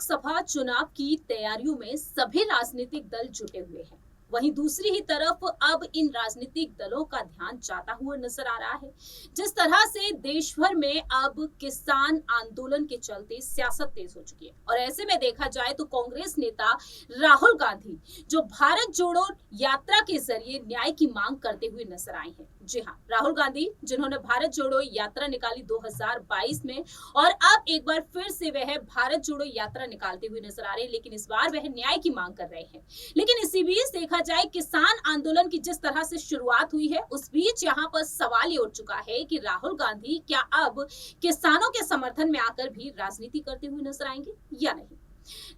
लोकसभा चुनाव की तैयारियों में सभी राजनीतिक दल जुटे हुए हैं। वहीं दूसरी ही तरफ अब इन राजनीतिक दलों का ध्यान जाता हुआ नजर आ रहा है। जिस तरह से देश भर में अब किसान आंदोलन के चलते सियासत तेज हो चुकी है और ऐसे में देखा जाए तो कांग्रेस नेता राहुल गांधी जो भारत जोड़ो यात्रा के जरिए न्याय की मांग करते हुए नजर आए हैं। जी हाँ, राहुल गांधी जिन्होंने भारत जोड़ो यात्रा निकाली 2022 में और अब एक बार फिर से वह भारत जोड़ो यात्रा निकालते हुए नजर आ रहे हैं, लेकिन इस बार वह न्याय की मांग कर रहे हैं। लेकिन इसी बीच देखा जाए किसान आंदोलन की जिस तरह से शुरुआत हुई है, उस बीच यहाँ पर सवाल ये उठ चुका है कि राहुल गांधी क्या अब किसानों के समर्थन में आकर भी राजनीति करते हुए नजर आएंगे या नहीं।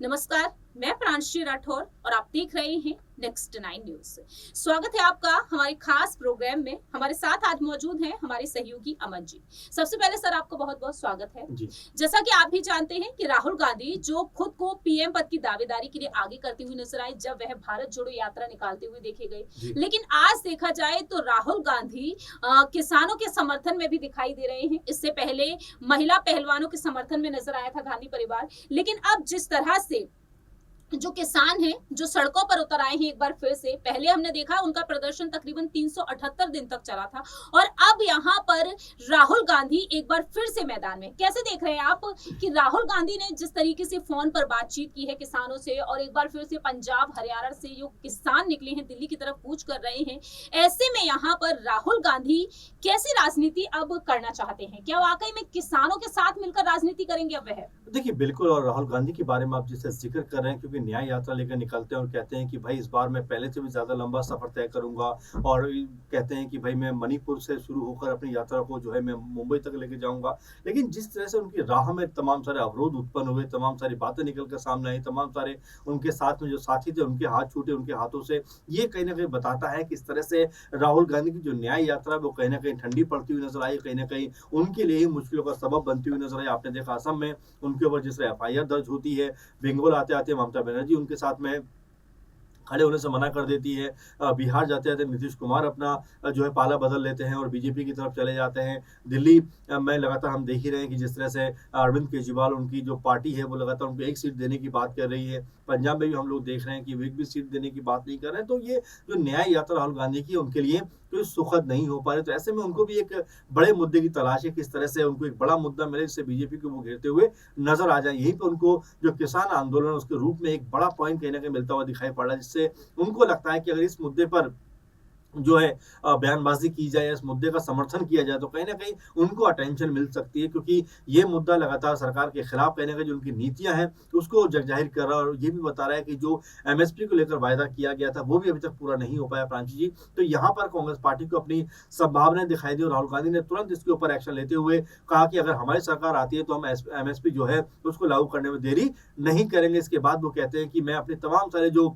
नमस्कार, मैं प्रांशी राठौर और आप देख रहे हैं नेक्स्ट 9 न्यूज। स्वागत है आपका हमारे खास प्रोग्राम में। हमारे साथ आज मौजूद हैं हमारे सहयोगी अमन जी। सबसे पहले सर आपको बहुत बहुत स्वागत है जी। जैसा कि आप भी जानते हैं कि राहुल गांधी जो खुद को पीएम पद की दावेदारी के लिए आगे करते हुए नजर आए जब वह भारत जोड़ो यात्रा निकालते हुए देखे गए, लेकिन आज देखा जाए तो राहुल गांधी किसानों के समर्थन में भी दिखाई दे रहे हैं। इससे पहले महिला पहलवानों के समर्थन में नजर आया था गांधी परिवार, लेकिन अब जिस तरह से जो किसान हैं जो सड़कों पर उतर आए हैं एक बार फिर से, पहले हमने देखा उनका प्रदर्शन तकरीबन 378 दिन तक चला था और अब यहाँ पर राहुल गांधी एक बार फिर से मैदान में। कैसे देख रहे हैं आप कि राहुल गांधी ने जिस तरीके से फोन पर बातचीत की है किसानों से और एक बार फिर से पंजाब हरियाणा से जो किसान निकले हैं दिल्ली की तरफ कूच कर रहे हैं, ऐसे में यहाँ पर राहुल गांधी कैसी राजनीति अब करना चाहते हैं? क्या वाकई में किसानों के साथ मिलकर राजनीति करेंगे अब वह? देखिए बिल्कुल, और राहुल गांधी के बारे में आप जिससे जिक्र कर रहे हैं, क्योंकि न्याय यात्रा लेकर निकलते हैं और कहते हैं कि भाई इस बार मैं पहले से भी ज्यादा लंबा सफर तय करूंगा और कहते हैं कि भाई मैं मणिपुर से शुरू होकर अपनी यात्रा को जो है मैं मुंबई तक लेके जाऊंगा। लेकिन जिस तरह से उनकी राह में तमाम सारे अवरोध उत्पन्न हुए, तमाम सारी बातें निकल कर सामने आई, तमाम सारे उनके साथ में जो साथी थे उनके हाथ छूटे उनके हाथों से, ये कहीं ना कहीं बताता है कि इस तरह से राहुल गांधी की जो न्याय यात्रा वो कहीं ना कहीं ठंडी पड़ती हुई नजर आई, कहीं ना कहीं उनके लिए ही मुश्किलों का सबब बनती हुई नजर आई। आपने देखा असम में उनके ऊपर जिस तरह FIR दर्ज होती है, बंगाल आते आते ममता बनर्जी उनके साथ में खड़े होने से मना कर देती है, बिहार जाते जाते नीतीश कुमार अपना जो है पाला बदल लेते हैं और बीजेपी की तरफ चले जाते हैं। दिल्ली में लगातार हम देख ही रहे हैं कि जिस तरह से अरविंद केजरीवाल उनकी जो पार्टी है वो लगातार उनको एक सीट देने की बात कर रही है। पंजाब में भी हम लोग देख रहे हैं कि वो एक भी सीट देने की बात नहीं कर रहे हैं। तो ये जो न्याय यात्रा राहुल गांधी की उनके लिए तो सुखद नहीं हो पा रही। तो ऐसे में उनको भी एक बड़े मुद्दे की तलाश है, किस तरह से उनको एक बड़ा मुद्दा मिले जिससे बीजेपी को वो घेरते हुए नजर आ जाए। यहीं पे उनको जो किसान आंदोलन उसके रूप में एक बड़ा पॉइंट कहीं ना कहीं मिलता हुआ दिखाई पड़ रहा है, जिससे उनको लगता है कि अगर इस मुद्दे पर जो है बयानबाजी की जाए, इस मुद्दे का समर्थन किया जाए तो कहीं ना कहीं उनको अटेंशन मिल सकती है, क्योंकि ये मुद्दा लगातार सरकार के खिलाफ कहीं ना कहीं जो उनकी नीतियां हैं उसको जगजाहिर कर रहा है और ये भी बता रहा है कि जो MSP को लेकर वायदा किया गया था वो भी अभी तक पूरा नहीं हो पाया। प्रांची जी, तो यहाँ पर कांग्रेस पार्टी को अपनी संभावनाएं दिखाई दी और राहुल गांधी ने तुरंत इसके ऊपर एक्शन लेते हुए कहा कि अगर हमारी सरकार आती है तो हम MSP जो है उसको लागू करने में देरी नहीं करेंगे। इसके बाद वो कहते हैं कि मैं अपने तमाम सारे जो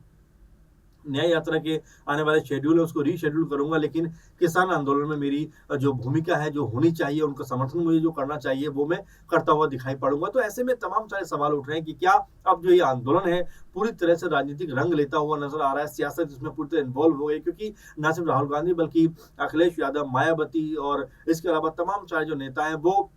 न्याय यात्रा के आने वाले शेड्यूल है उसको रीशेड्यूल करूंगा, लेकिन किसान आंदोलन में मेरी जो भूमिका है जो होनी चाहिए, उनका समर्थन मुझे जो करना चाहिए वो मैं करता हुआ दिखाई पड़ूंगा। तो ऐसे में तमाम सारे सवाल उठ रहे हैं कि क्या अब जो ये आंदोलन है पूरी तरह से राजनीतिक रंग लेता हुआ नजर आ रहा है, सियासत इसमें पूरी तरह इन्वॉल्व हो गई, क्योंकि न सिर्फ राहुल गांधी बल्कि अखिलेश यादव, मायावती और इसके अलावा तमाम सारे जो नेता हैं वो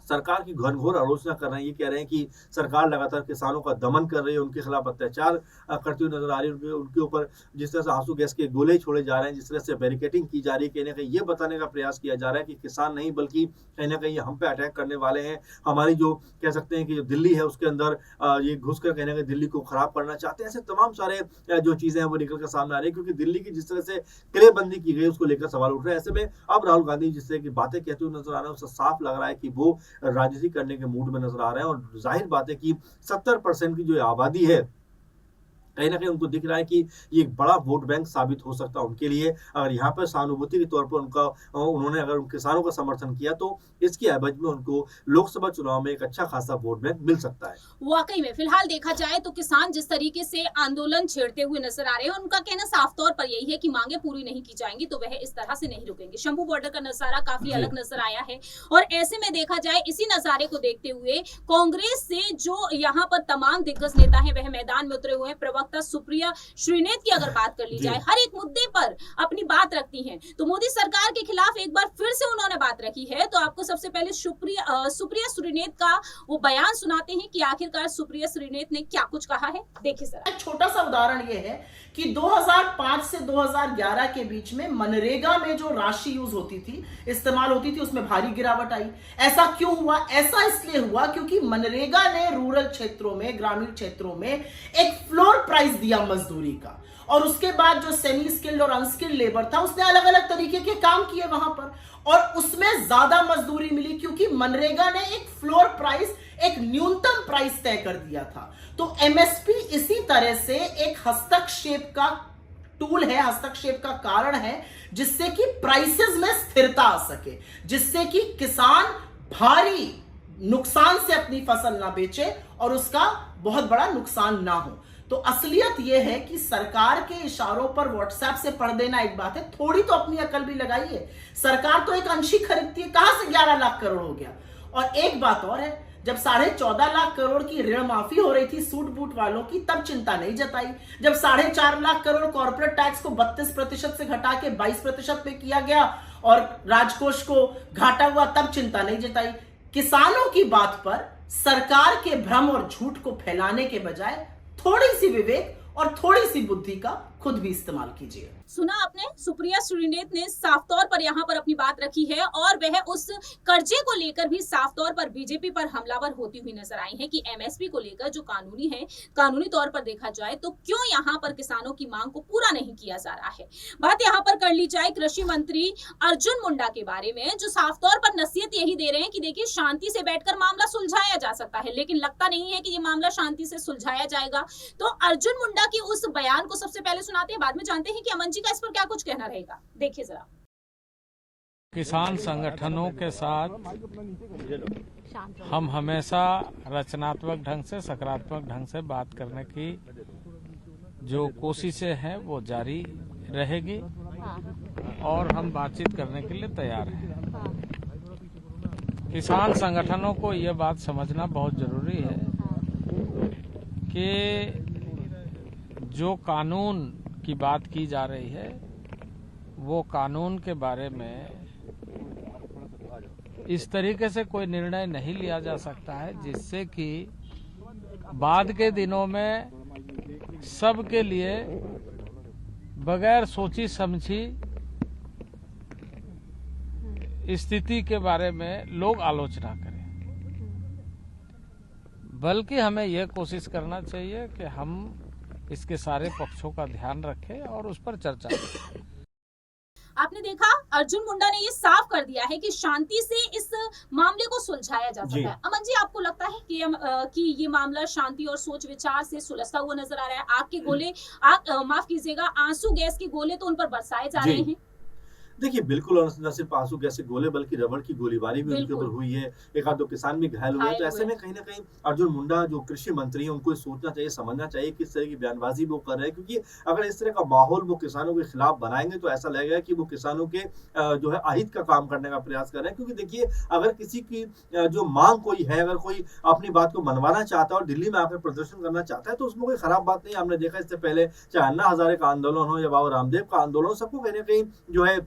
सरकार की घनघोर आलोचना कर रहे हैं। ये कह रहे हैं कि सरकार लगातार किसानों का दमन कर रही है, उनके खिलाफ अत्याचार करती हुई नजर आ रही है, उनके ऊपर जिस तरह से आंसू गैस के गोले छोड़े जा रहे हैं, जिस तरह से बैरिकेडिंग की जा रही है, कहीं ना कहीं ये बताने का प्रयास किया जा रहा है कि किसान नहीं बल्कि कहीं ना कहीं हम पे अटैक करने वाले हैं। हमारी जो कह सकते हैं कि जो दिल्ली है उसके अंदर ये घुसकर कहीं ना कहीं दिल्ली को खराब करना चाहते हैं। ऐसे तमाम सारे जो चीजें हैं वो निकल कर सामने आ रही है, क्योंकि दिल्ली की जिस तरह से किलेबंदी की गई उसको लेकर सवाल उठ रहे हैं। ऐसे में अब राहुल गांधी जिस तरह की बातें कहते हुए नजर आ रहे हैं उससे साफ लग रहा है कि वो राजनीति करने के मूड में नजर आ रहे हैं और जाहिर बात है कि 70% की जो आबादी है कहीं ना कहीं उनको दिख रहा है कि ये एक बड़ा वोट बैंक साबित हो सकता है उनके लिए। अगर यहाँ पर सहानुभूति के तौर पर उन्होंने अगर किसानों का समर्थन किया तो इसके एवज में उनको लोकसभा चुनाव में एक अच्छा खासा वोट बैंक मिल सकता है। वाकई में फिलहाल देखा जाए तो किसान जिस तरीके से आंदोलन छेड़ते हुए नजर आ रहे हैं, उनका कहना साफ तौर पर यही है कि मांगे पूरी नहीं की जाएंगी तो वह इस तरह से नहीं रुकेंगे। शंभू बॉर्डर का नजारा काफी अलग नजर आया है और ऐसे में देखा जाए इसी नजारे को देखते हुए कांग्रेस से जो यहाँ पर तमाम दिग्गज नेता है वह मैदान में उतरे हुए हैं। प्रवक्ता सुप्रिया श्रीनेत की अगर बात कर ली जाए, हर एक मुद्दे पर अपनी बात रखती हैं। तो मोदी सरकार के खिलाफ एक बार फिर से उन्होंने बात रखी है। तो आपको सबसे पहले सुप्रिया श्रीनेत का वो बयान सुनाते हैं कि आखिरकार सुप्रिया श्रीनेत ने क्या कुछ कहा है। देखिए सर। एक छोटा सा उदाहरण ये है कि 2005 से 2011 के बीच में मनरेगा में जो राशि यूज होती थी, इस्तेमाल होती थी, उसमें भारी गिरावट आई। ऐसा क्यों हुआ? ऐसा इसलिए हुआ क्योंकि मनरेगा ने रूरल क्षेत्रों में, ग्रामीण क्षेत्रों में एक फ्लोर प्राइस दिया मजदूरी का, और उसके बाद जो सेमी स्किल्ड और अनस्किल्ड लेबर था उसने अलग अलग तरीके के काम किए वहां पर, और उसमें ज्यादा मजदूरी मिली क्योंकि मनरेगा ने एक फ्लोर प्राइस, एक न्यूनतम प्राइस तय कर दिया था। तो एमएसपी इसी तरह से एक हस्तक्षेप का टूल है, हस्तक्षेप का कारण है, जिससे कि प्राइसेस में स्थिरता आ सके, जिससे कि किसान भारी नुकसान से अपनी फसल ना बेचे और उसका बहुत बड़ा नुकसान ना हो। तो असलियत यह है कि सरकार के इशारों पर व्हाट्सएप से पढ़ देना एक बात है, थोड़ी तो अपनी अकल भी लगाइए। सरकार तो एक अंशी खरीदती है, कहां से 11 लाख करोड़ हो गया? और एक बात और है, जब 14.5 लाख करोड़ की ऋण माफी हो रही थी सूट बूट वालों की, तब चिंता नहीं जताई। जब 4.5 लाख करोड़ कॉर्पोरेट टैक्स को 32% से घटा के 22% पे किया गया और राजकोष को घाटा हुआ, तब चिंता नहीं जताई। किसानों की बात पर सरकार के भ्रम और झूठ को फैलाने के बजाय थोड़ी सी विवेक और थोड़ी सी बुद्धि का खुद भी इस्तेमाल कीजिए। सुना आपने, सुप्रिया श्रीनेत ने साफ तौर पर यहाँ पर अपनी बात रखी है और वह उस कर्जे को लेकर भी साफ तौर पर बीजेपी पर हमलावर होती हुई नजर आई है कि एमएसपी को लेकर जो कानूनी है, कानूनी तौर पर देखा जाए तो क्यों यहाँ पर किसानों की मांग को पूरा नहीं किया जा रहा है। बात यहाँ पर कर ली जाए कृषि मंत्री अर्जुन मुंडा के बारे में, जो साफ तौर पर नसीहत यही दे रहे हैं कि देखिए शांति से बैठकर मामला सुलझाया जा सकता है, लेकिन लगता नहीं है कि ये मामला शांति से सुलझाया जाएगा। तो अर्जुन मुंडा की उस बयान को सबसे पहले सुनाते हैं, बाद में जानते हैं कि अमन जी का इस पर क्या कुछ कहना रहेगा। देखिए जरा। किसान संगठनों के साथ हम हमेशा रचनात्मक ढंग से, सकारात्मक ढंग से बात करने की जो कोशिशें हैं वो जारी रहेगी और हम बातचीत करने के लिए तैयार हैं। किसान संगठनों को ये बात समझना बहुत जरूरी है कि जो कानून की बात की जा रही है वो कानून के बारे में इस तरीके से कोई निर्णय नहीं लिया जा सकता है जिससे कि बाद के दिनों में सबके लिए बगैर सोची समझी स्थिति के बारे में लोग आलोचना करें। बल्कि हमें यह कोशिश करना चाहिए कि हम इसके सारे पक्षों का ध्यान रखें और उस पर चर्चा करें। आपने देखा, अर्जुन मुंडा ने ये साफ कर दिया है कि शांति से इस मामले को सुलझाया जा सकता है। अमन जी, आपको लगता है कि ये मामला शांति और सोच विचार से सुलझता हुआ नजर आ रहा है? आग के गोले, माफ कीजिएगा, आंसू गैस के गोले तो उन पर बरसाए जा रहे हैं। देखिए बिल्कुल, और न सिर्फ आंसू गैस के गोले बल्कि रबड़ की गोलीबारी भी उनके ऊपर हुई है। एक आध दो किसान भी घायल हुए। तो ऐसे में कहीं ना कहीं अर्जुन मुंडा जो कृषि मंत्री हैं उनको सोचना चाहिए, समझना चाहिए किस तरह की बयानबाजी वो कर रहे हैं, क्योंकि अगर इस तरह का माहौल वो किसानों के खिलाफ बनाएंगे तो ऐसा लगेगा कि वो किसानों के जो है अहित का काम करने का प्रयास कर रहे हैं। क्योंकि देखिए, अगर किसी की जो मांग कोई है, अगर कोई अपनी बात को मनवाना चाहता है और दिल्ली में आकर प्रदर्शन करना चाहता है तो उसमें कोई खराब बात नहीं। हमने देखा इससे पहले चाहे अन्ना हजारे का आंदोलन हो या बाबा रामदेव का आंदोलन, सबको कहीं ना कहीं जो है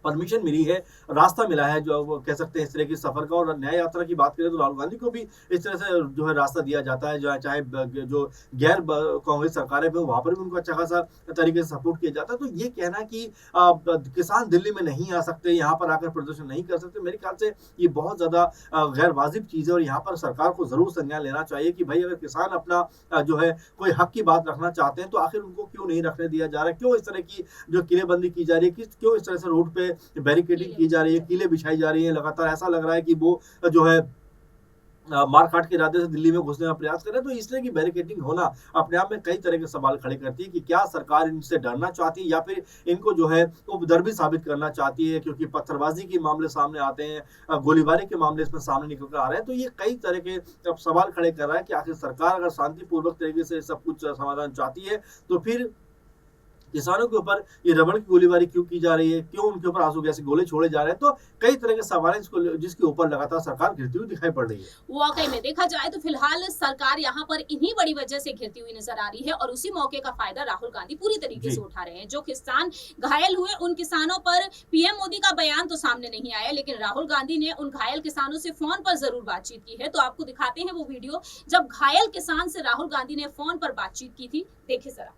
परमिशन मिली है, रास्ता मिला है, जो कह सकते हैं इस तरह की सफर का। और न्याय यात्रा की बात करें तो राहुल गांधी को भी इस तरह से जो है रास्ता दिया जाता है, जो है चाहे जो गैर कांग्रेस सरकारें भी वहां पर भी उनको अच्छा खासा तरीके से सपोर्ट किया जाता है। तो ये कहना कि किसान दिल्ली में नहीं आ सकते, यहाँ पर आकर प्रदर्शन नहीं कर सकते, मेरे ख्याल से ये बहुत ज्यादा गैर वाजिब चीज है। और यहाँ पर सरकार को जरूर संज्ञान लेना चाहिए कि भाई अगर किसान अपना जो है कोई हक की बात रखना चाहते हैं तो आखिर उनको क्यों नहीं रखने दिया जा रहा है, क्यों इस तरह की जो किलेबंदी की जा रही है, क्यों इस तरह से रोड पे बैरिकेडिंग की जा रही है, कीले बिछाई जा रही है लगातार। ऐसा लग रहा है कि वो जो है मार काट के इरादे से दिल्ली में घुसने का प्रयास कर रहे हैं। तो इस तरह की बैरिकेडिंग होना अपने आप में कई तरह के सवाल खड़े करती है कि क्या सरकार इनसे डरना चाहती है या फिर इनको जो है उपद्रवी साबित करना चाहती है, क्योंकि पत्थरबाजी के मामले सामने आते हैं, गोलीबारी के मामले इसमें सामने निकल कर आ रहे हैं। तो ये कई तरह के अब सवाल खड़े कर रहा है कि आखिर सरकार अगर शांतिपूर्वक तरीके से सब कुछ समाधान चाहती है तो फिर किसानों के ऊपर ये रबड़ की गोलीबारी क्यों की जा रही है, क्यों उनके ऊपर आंसू गैस के गोले छोड़े जा रहे हैं, तो कई तरह के सवाल हैं जिसके ऊपर लगातार सरकार घिरती हुई दिखाई पड़ रही है। वाकई में देखा जाए तो फिलहाल सरकार यहाँ पर इन्हीं बड़ी वजह से घिरती हुई नजर आ रही है और उसी मौके का फायदा राहुल गांधी पूरी तरीके से उठा रहे हैं। जो किसान घायल हुए उन किसानों पर पीएम मोदी का बयान तो सामने नहीं आया, लेकिन राहुल गांधी ने उन घायल किसानों से फोन पर जरूर बातचीत की है। तो आपको दिखाते हैं वो वीडियो जब घायल किसान से राहुल गांधी ने फोन पर बातचीत की थी, देखिए जरा।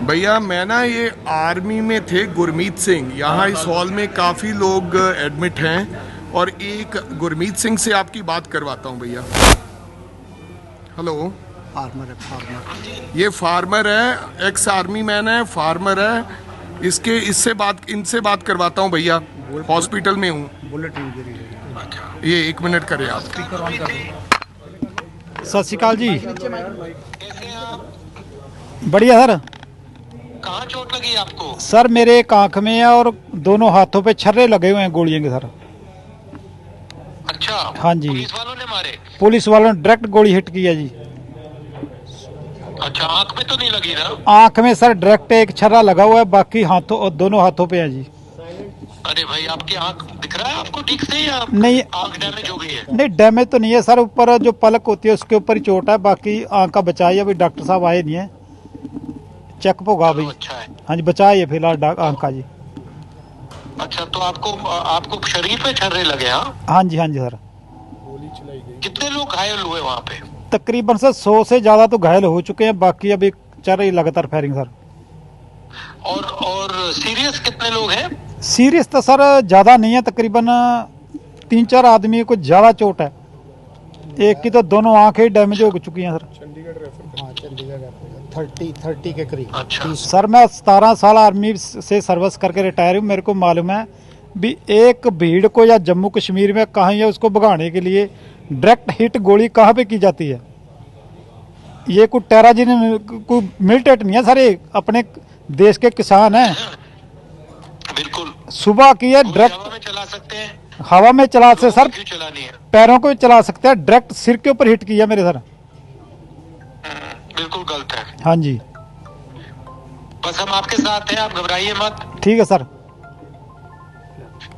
भैया मैं ना ये आर्मी में थे गुरमीत सिंह, यहाँ इस हॉल में काफ़ी लोग एडमिट हैं और एक गुरमीत सिंह से आपकी बात करवाता हूँ भैया। हेलो। फार्मर है, फार्मर। ये फार्मर है, एक्स आर्मी मैन है, फार्मर है। इनसे बात करवाता हूँ भैया, हॉस्पिटल में हूँ। बुलेट इंजरी है। ये 1 मिनट करें आप। सत श्री अकाल जी। बढ़िया सर। कहाँ चोट लगी आपको? सर मेरे एक आंख में है और दोनों हाथों पे छर्रे लगे हुए हैं गोलियों के सर। अच्छा। हाँ जी। पुलिस वालों ने मारे? पुलिस वालों ने डायरेक्ट गोली हिट किया जी। अच्छा, आंख में तो नहीं लगी ना? आंख में सर डायरेक्ट एक छर्रा लगा हुआ है, बाकी हाथों और दोनों हाथों पे है जी। अरे भाई, आपकी आंख दिख रहा है आपको ठीक से या नहीं, आंख डैमेज हो गई है? नहीं डैमेज तो नहीं है सर, ऊपर जो पलक होती है उसके ऊपर ही चोट है, बाकी आंख का बचाई है। अभी डॉक्टर साहब आए नहीं है, चेकअप होगा अभी। अच्छा है। हाँ जी, बचाई है फिलहाल आंख का जी। अच्छा, तो आपको शरीर पे छर्रे लगे? हाँ जी, हाँ जी सर। कितने लोग घायल हुए वहाँ पे? तकरीबन सर 100 से ज्यादा तो घायल हो चुके हैं, बाकी अभी चल रही लगातार फायरिंग सर। और सीरियस कितने लोग हैं? सीरियस तो सर ज्यादा नहीं है, तकरीबन 3-4 आदमी को ज्यादा चोट है। एक की तो दोनों आंखें डैमेज हो चुकी हैं सर। चंडीगढ़ 30 के करीब। अच्छा। सर मैं 17 साल आर्मी से सर्विस करके रिटायर हूँ। मेरे को मालूम है भी एक भीड़ को या जम्मू कश्मीर में कहीं या उसको भगाने के लिए डायरेक्ट हिट गोली कहाँ पे की जाती है। ये कोई टेराजिन कोई मिलिटेंट नहीं है सर, ये अपने देश के किसान हैं। बिल्कुल। सुबह की है डायरेक्ट हवा में चला सकते हैं? हवा में चला से सर, क्यों चलानी है? पैरों को भी चला सकते हैं। डायरेक्ट सिर के ऊपर हिट किया मेरे सर। बिल्कुल गलत है। हाँ जी। बस हम आपके साथ हैं, आप घबराइए मत। ठीक है सर।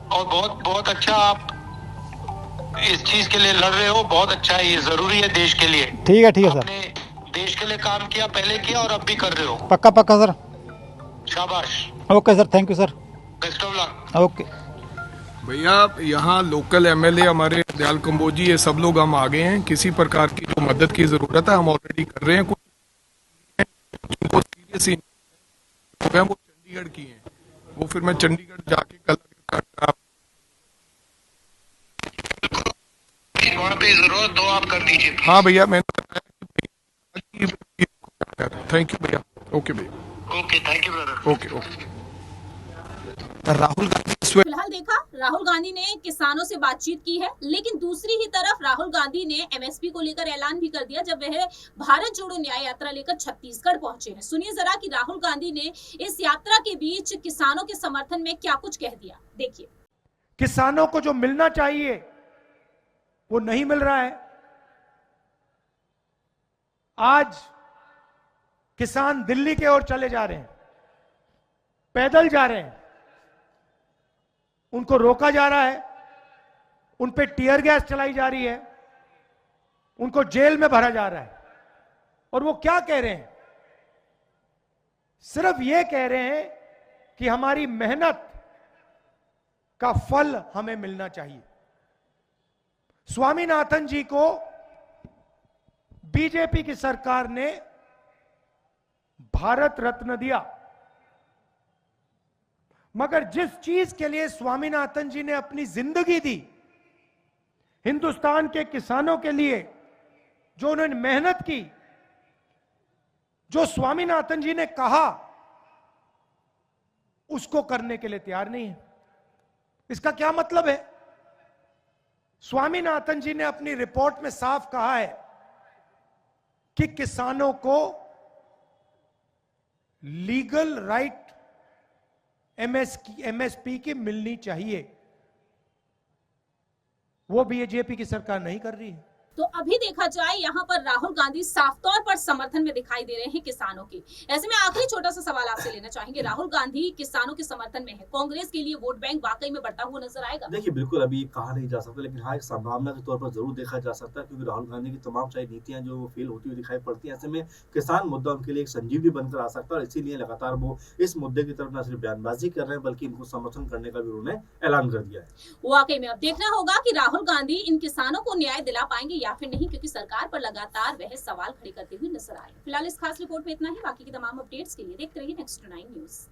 और बहुत बहुत अच्छा आप इस चीज के लिए लड़ रहे हो, बहुत अच्छा है, ये जरूरी है देश के लिए। ठीक है सर। आपने देश के लिए काम किया, पहले किया और अब भी कर रहे हो। पक्का पक्का सर। शाबाश। Okay sir, thank you sir. Best of luck. Okay भैया यहाँ लोकल एमएलए हमारे दयाल कंबोजी, ये सब लोग हम आ गए हैं। किसी प्रकार की जो मदद की जरूरत है हम ऑलरेडी कर रहे हैं। कुछ जिनको सीरियस वो चंडीगढ़ की हैं, वो फिर मैं चंडीगढ़ जाके कल वहाँ पे जरूरत हो आप कर दीजिए। हाँ भैया, मैंने बताया। थैंक यू भैया। ओके भैया। Okay, thank you brother. Okay okay. Rahul Gandhi फिलहाल देखा, राहुल गांधी ने किसानों से बातचीत की है, लेकिन दूसरी ही तरफ राहुल गांधी ने एमएसपी को लेकर ऐलान भी कर दिया जब वह भारत जोड़ो न्याय यात्रा लेकर छत्तीसगढ़ पहुंचे हैं। सुनिए जरा कि राहुल गांधी ने इस यात्रा के बीच किसानों के समर्थन में क्या कुछ कह दिया, देखिए। किसानों को जो मिलना चाहिए वो नहीं मिल रहा है। आज किसान दिल्ली की ओर चले जा रहे हैं, पैदल जा रहे हैं, उनको रोका जा रहा है, उन पे टीयर गैस चलाई जा रही है, उनको जेल में भरा जा रहा है। और वो क्या कह रहे हैं? सिर्फ ये कह रहे हैं कि हमारी मेहनत का फल हमें मिलना चाहिए। स्वामीनाथन जी को बीजेपी की सरकार ने भारत रत्न दिया, मगर जिस चीज के लिए स्वामीनाथन जी ने अपनी जिंदगी दी, हिंदुस्तान के किसानों के लिए जो उन्होंने मेहनत की, जो स्वामीनाथन जी ने कहा, उसको करने के लिए तैयार नहीं है। इसका क्या मतलब है? स्वामीनाथन जी ने अपनी रिपोर्ट में साफ कहा है कि किसानों को लीगल राइट एमएसपी की मिलनी चाहिए। वो बीजेपी की सरकार नहीं कर रही है। तो अभी देखा जाए यहाँ पर राहुल गांधी साफ तौर पर समर्थन में दिखाई दे रहे हैं किसानों के। ऐसे में आखिरी छोटा सा सवाल आपसे लेना चाहेंगे, राहुल गांधी किसानों के समर्थन में है, कांग्रेस के लिए वोट बैंक वाकई में बढ़ता हुआ नजर आएगा? देखिए बिल्कुल अभी कहा नहीं जा सकता, लेकिन हाँ एक संभावना के तौर पर जरूर देखा जा सकता है, क्योंकि राहुल गांधी की तमाम सारी नीतियां जो वो फेल होती हुई दिखाई पड़ती हैं। ऐसे में किसान मुद्दा उनके लिए एक संजीवनी बनकर आ सकता है, और इसीलिए लगातार वो इस मुद्दे की तरफ न सिर्फ बयानबाजी कर रहे हैं बल्कि इनको समर्थन करने का भी उन्होंने ऐलान कर दिया है। वाकई में अब देखना होगा कि राहुल गांधी इन किसानों को न्याय दिला पाएंगे या फिर नहीं, क्योंकि सरकार पर लगातार वह सवाल खड़े करते हुए नजर आए। फिलहाल इस खास रिपोर्ट में इतना ही। बाकी की तमाम अपडेट्स के लिए देखते रहिए नेक्स्ट 9 न्यूज।